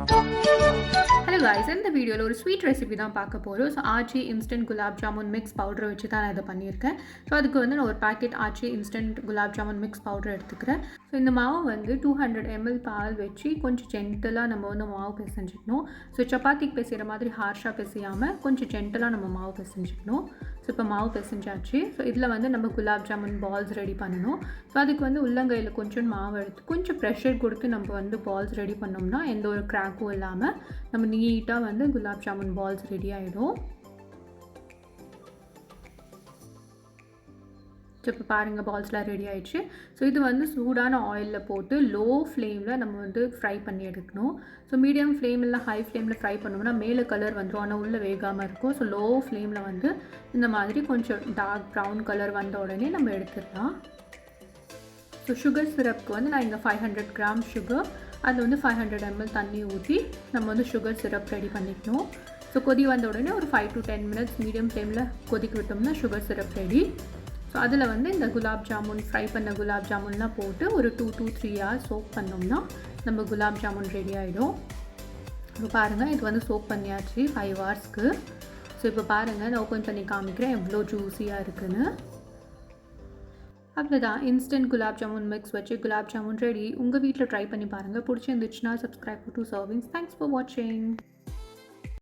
Hello guys, in the video ஒரு sweet recipe தான் பார்க்க போறோம். So Aachi instant gulab jamun mix powder வச்சு தான் நான் இதை பண்ணியிருக்கேன். ஸோ அதுக்கு வந்து நான் ஒரு packet Aachi instant gulab jamun mix powder எடுத்துக்கிறேன். ஸோ இந்த மாவு வந்து 200 ml பால் வச்சு கொஞ்சம் ஜென்டலாக நம்ம வந்து மாவு பிசைஞ்சிக்கணும். ஸோ சப்பாத்திக்கு பிசைகிற மாதிரி ஹார்ஷாக பிசையாமல் கொஞ்சம் ஜென்டலாக நம்ம மாவு பிசைஞ்சிக்கணும். ஸோ இப்போ மாவு பிசைஞ்சாச்சு. ஸோ இதில் வந்து நம்ம குலாப் ஜாமுன் பால்ஸ் ரெடி பண்ணணும். ஸோ அதுக்கு வந்து உள்ளங்கையில் கொஞ்சம் மாவு எடுத்து கொஞ்சம் ப்ரெஷர் கொடுத்து நம்ம வந்து பால்ஸ் ரெடி பண்ணோம்னா எந்த ஒரு கிராக்கும் இல்லாமல் நம்ம நீட்டாக வந்து குலாப் ஜாமுன் பால்ஸ் ரெடி ஆகிடும். ஸோ இப்போ பாருங்கள் பால்ஸ்லாம் ரெடி ஆகிடுச்சு. ஸோ இது வந்து சூடான ஆயிலில் போட்டு லோ ஃப்ளேமில் நம்ம வந்து ஃப்ரை பண்ணி எடுக்கணும். ஸோ மீடியம் ஃப்ளேமில் ஹை ஃப்ளேமில் ஃப்ரை பண்ணோம்னா மேலே கலர் வந்துடும், ஆனால் உள்ளே வேகாமல் இருக்கும். ஸோ லோ ஃப்ளேமில் வந்து இந்த மாதிரி கொஞ்சம் டார்க் ப்ரௌன் கலர் வந்த உடனே நம்ம எடுத்துடலாம். ஸோ சுகர் சிரப்புக்கு வந்து நான் இங்கே 500 கிராம் சுகர், அது வந்து 500 ml தண்ணி ஊற்றி நம்ம வந்து சுகர் சிரப் ரெடி பண்ணிக்கணும். ஸோ கொதி வந்த உடனே ஒரு 5 to 10 minutes மீடியம் ஃப்ளேமில் கொதிக்க விட்டோம்னா சுகர் சிரப் ரெடி. ஸோ அதில் வந்து இந்த குலாப் ஜாமுன் ஃப்ரை பண்ண குலாப் ஜாமுன்லாம் போட்டு ஒரு 2 to 3 hours சோக் பண்ணோம்னா நம்ம குலாப் ஜாமுன் ரெடி ஆகிடும். இப்போ பாருங்கள் இது வந்து சோக் பண்ணியாச்சு 5 hours. ஸோ இப்போ பாருங்கள் நான் ஓப்பன் பண்ணி காமிக்கிறேன் எவ்வளோ ஜூஸியாக இருக்குன்னு. அவ்வளோதான், இன்ஸ்டன்ட் குலாப் ஜாமுன் மிக்ஸ் வச்சு குலாப் ஜாமுன் ரெடி. உங்கள் வீட்டில் ட்ரை பண்ணி பாருங்கள். பிடிச்சிருந்துச்சுன்னா subscribe to servings. Thanks for வாட்சிங்.